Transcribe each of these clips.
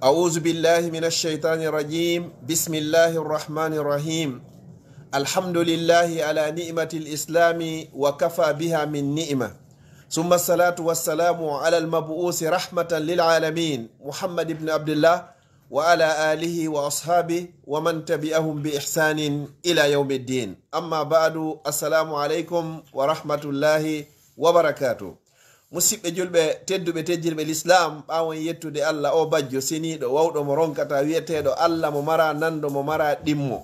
أعوذ بالله من الشيطان الرجيم بسم الله الرحمن الرحيم الحمد لله على نعمة الإسلام وكفى بها من نعمة ثم الصلاة والسلام على المبعوث رحمة للعالمين محمد بن عبد الله وعلى آله وأصحابه ومن تبعهم بإحسان إلى يوم الدين أما بعد السلام عليكم ورحمة الله وبركاته musidɓe julɓe tedduɓe tejjirɓe l'islam ɓawon yettude allah o bajjo seniɗo wawɗo mo ronkata wiyeteɗo allah mo mara nando mo mara ɗimmo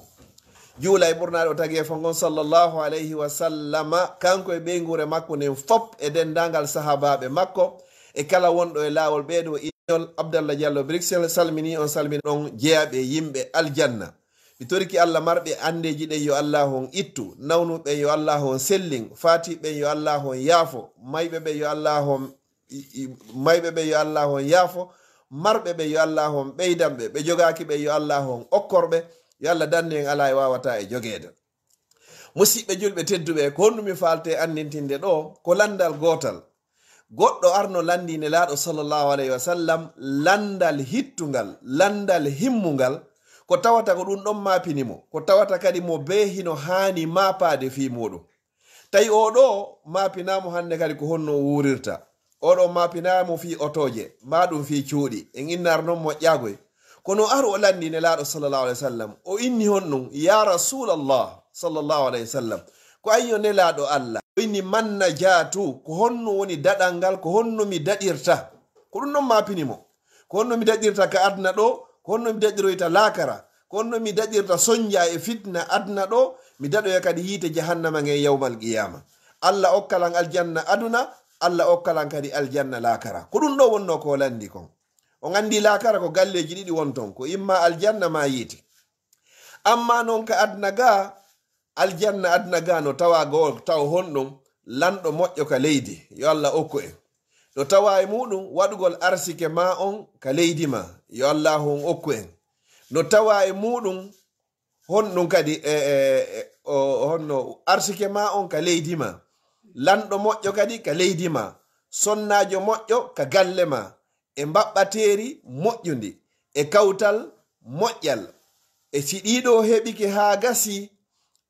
juula e ɓurnaɗo tagi fo gon sallllahu alayhi wa sallama kanko e ɓeygure makko nden fop e dendagal sahabaɓe makko e kala wonɗo e lawol ɓeɗo iñol Abdallah Diallo Bruxelles salmini on salmini ɗon jeeyaɓe yimɓe aljanna mi toriki allah marɓe andeji ɗen yo allah on ittu nawnuɓe yo allah on sellin fatiɓe yo allah on yaafo mayɓeɓe yo allah on yaafo marɓeɓe yo allah on ɓeydanɓe ɓe jogakiɓe yo allah on okkorɓe yo allah danne en ala e wawata e joguede musidɓe julɓe tedduɓe ko honnumi falte andintinde ɗo ko landal gotal goɗɗo arno landine laaɗo sallllahu alayhi wa sallam landal hittugal landal himmugal ko tawata ko ɗum ɗon mapinimo ko tawata kadi mo beehino haani mapade fi muɗum tawi oɗo mapinamo hande kadi ko honno wurirta oɗo mapinamo fi otoje maɗum fi cuuɗi en innar noon moƴƴagoy kono aru o landine laaɗo sallllahu alayhi wa sallam o inni honɗum ya rasulallah sallllahu alayhi wa sallam ko ayyo nelaɗo allah o inni manna jaatu ko honno woni daɗal ngal ko honno mi daɗirta ko ɗum ɗon mapinimo ko honno mi daɗirta ka adna ɗo ko honno mi daɗiroyta laakara ko honno mi daɗirta soñja e fitna adna ɗo mi daɗoya kadi yiite jahannama ngen yawmal qiyama allah okkalan aljanna aduna allah okkalan kadi aljanna laakara ko ɗum ɗo wonno ko landi kon o andi laakara ko galleji ɗiɗi wonton ko imma aljanna ma yiite amma noon ka adna ga aljanna adna ga no tawa go taw honɗum lanɗo moƴƴo ka leydi yo allah okku en no tawa e muɗum waɗugol arsike ma on ka leydi ma yo allah on okku en no tawa e muɗum honɗum kadi honno arsike ma on ka leydi ma lanɗo moƴƴo kadi ka leydi ma sonnajo moƴƴo ka galle ma e mbaɓɓateri moƴƴudi e kawtal moƴƴal e si ɗiɗo heɓike ha gasi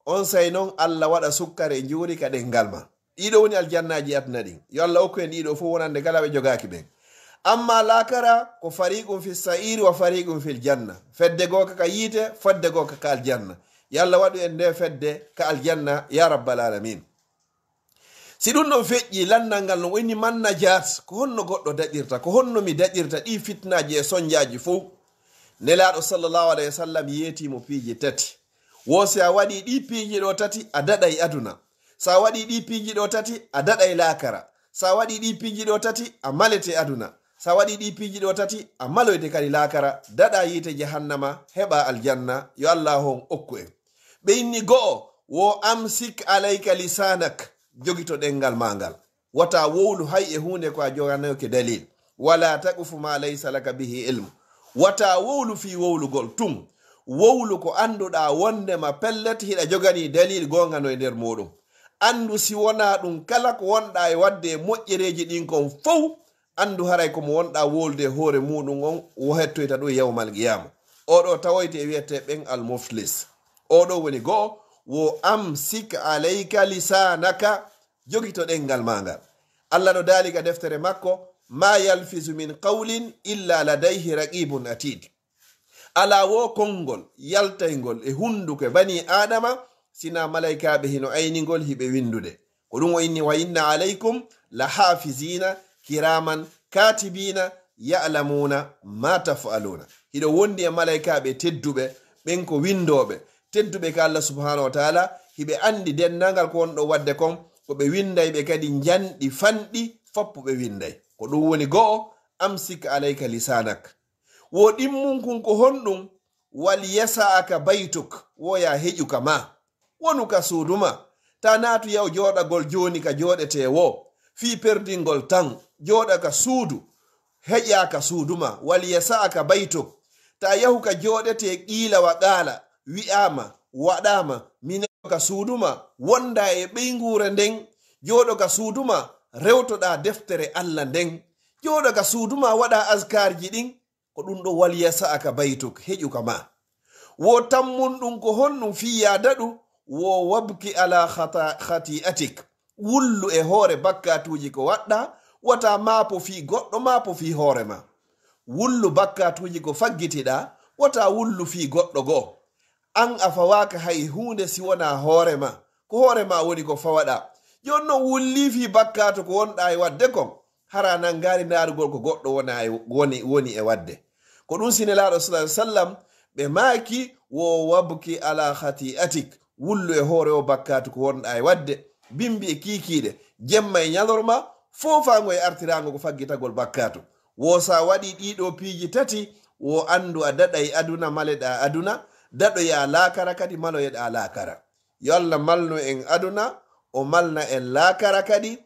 on say noon allah waɗa sukkare juuri ka ɗengal ma ɗiɗo woni aljannaji adna ɗin yo allah okku en ɗiɗo fof wonande kala ɓe jogaki ɓen amma lakara ko fariqum fi sa'iri wa fariqum fil janna fedde goka ka yiite fedde goka ka aljanna yo allah waɗu en nde fedde ka aljanna ya rabbal alamin si ɗum ɗon feƴƴi landal ngal no woni manna jat ko honno goɗɗo daɗirta ko honno mi daɗirta ɗi fitnaji e soñjaji fof nelaɗo sallllahu alayhi wa sallam yeetimo piiji tati wo si a waɗi ɗi piiji ɗo tati a daɗay aduna sa waɗi ɗi piiji ɗo tati a daɗay laakara sa waɗi ɗi piiji ɗo tati a malete aduna sa waɗi ɗi piiji ɗo tati a maloyde kadi laakara daɗa yiite jahannama heɓa aljanna yo allah on okku en ɓe inni go'o wo amsik alayka lisanak jogito ɗengal mangal wata wowlu hay e hunde ko a joganoke dalil wala taqufu ma laysa laka bihi ilmu wata wowlu fi wowlugol tum wowlu ko anduɗa wondema pellet hiɗa jogani dalil gongano e nder muɗum andu si wona ɗum kala ko wonɗa e wadde moƴƴereji ɗin kon fof andu haray komo wonɗa wolde hoore muɗum on wo hettoyta ɗum yawmal qiyama oɗo tawoyte e wiyete ɓen almuflis oɗo woni go'o wo amsik alayka lisanaka jogito ɗengal magal allah no daalika deftere makko ma yalfisu min qawlin illa ladayhi raqibun atid ala wo konngol yaltaygol e hunduko bani adama sina malaikaɓe hino aynigol hiɓe windude ko ɗum o inni wa inna alaykum la hafizina kiraman katibina ya'lamuna ma taf'aluna hiɗo wondi e malaikaɓe tedduɓe ɓen ko windoɓe tedduɓe ka allah subhanahu wa taala hiɓe andi dennagal ko wonɗo wadde kon ko ɓe windayɓe kadi janɗi fanɗi foppu ɓe winday ko ɗum woni go'o amsik alayka lisanak wo ɗimmunkun ko honɗum wal yasa'aka baytuk woya heƴuka ma wonuka suuduma ta naatu yaw joɗagol joni ka joɗete wo fi perdingol tan joɗa ka suudu heƴaka suuduma wal yasa'aka baytuk ta yahu ka joɗete qila wa qala wi'ama waɗama mineo ka suuduma wonda e ɓeygure nden joɗo ka suuduma rewtoɗa deftere allah nden joɗo ka suuduma waɗa askarji ɗin ko ɗum ɗo waliyasa aka baytuk heƴuka ma wo tammun ɗum ko honɗum fi yadaɗu wo wabki ala khati'atik wullu e hoore bakkatuji ko waɗɗa wata mapo fi goɗɗo mapo fi hoore ma wullu bakkatuji ko faggitiɗa wata wullu fi goɗɗo goo an a fawaka hay hunde si wona hoore ma ko hoore ma woni ko fawaɗa jon non wulli fi bakkatu ko wonɗa e wadde kon hara nan ngari ndarugol ko goɗɗo woni e wadde ko ɗum sinelaɗo sallallahu alaihi wasallam ɓe maaki wo wabki ala khati'atik wullu e hoore o bakkatu ko wonɗa e wadde bimbi e kikiɗe jemma e ñalorma fofango e artirango ko faggitagol bakkatu wo sa waɗi ɗiɗo piiji tati wo andu a daɗay aduna maleɗa aduna daɗoya laakara kadi maloyeɗa laakara yo Allah malno en aduna o malna en laakara kadi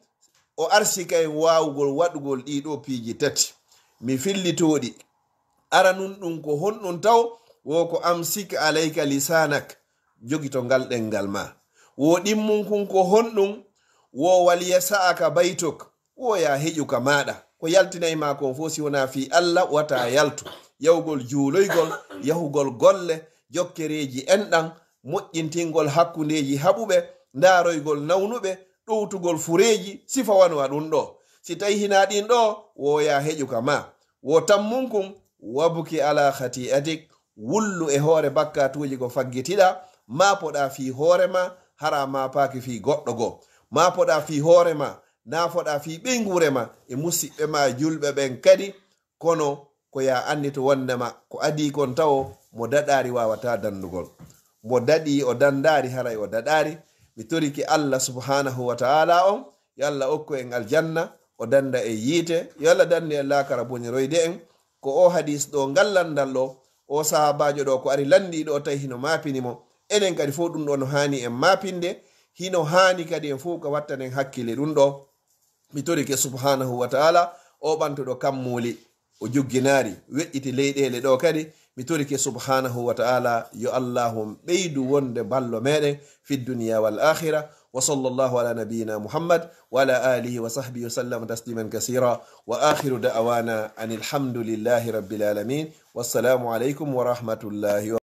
o arsika en wawugol waɗugol ɗiɗo piiji tati mi fillitoɗi ara nun ɗum ko honɗum taw wo ko amsik alayka lisanak jogito ngal ɗengal ma wo ɗimmun kun ko honɗum wo waliya sa'aka baytok wo ya heƴuka maɗa ko yaltinayi ma kon fo si wona fi Allah wata yaltu yahugol juuloygol yahugol golle jokkereji enɗan moƴƴintingol hakkundeji haɓuɓe ndaroygol nawnuɓe ɗowtugol fureji sifa wanwa ɗum ɗo si tawi hina ɗin ɗo wo ya heƴuka ma wo tammun kun wabuki ala khati'atik wullu e hoore bakkatuji ko faggitiɗa mapoɗa fi hoorema hara mapaki fi goɗɗo go mapoɗa fi hoorema nafoɗa fi ɓeygurema e musiɓɓe ma julɓe ɓen kadi kono ko ya anni to wondema ko adi kon tawo mo daɗari wawata dandugol mo daɗi o dandari haray o daɗari mi toriki Allah subhanahu wa ta'ala on yo Allah okko en aljanna o danda e yiite yo Allah dandi en lakara boniroyde en ko o hadis ɗo gallandal ɗo o sahabajo ɗo ko ari landi ɗo tawi hino mapinimo enen kadi fo ɗum ɗo no hani en mapinde hino hani kadi en fof ko wattanen hakkille ɗum ɗo mi torike subhanahu wa ta'ala o ɓantuɗo kammuli o jogginari weƴƴiti leyɗele ɗo kadi mi torike subhanahu wa ta'ala yo allahum ɓeydu wonde ballo meɗen fi duniya wal akhira wa sallallahu ala nabiyyina muhammad wa ala alihi wa sahbihi wa sallam tasliman kasira wa akhiru da'wana anil hamdulillahi rabbil alamin wassalamu alaikum wa rahmatullahi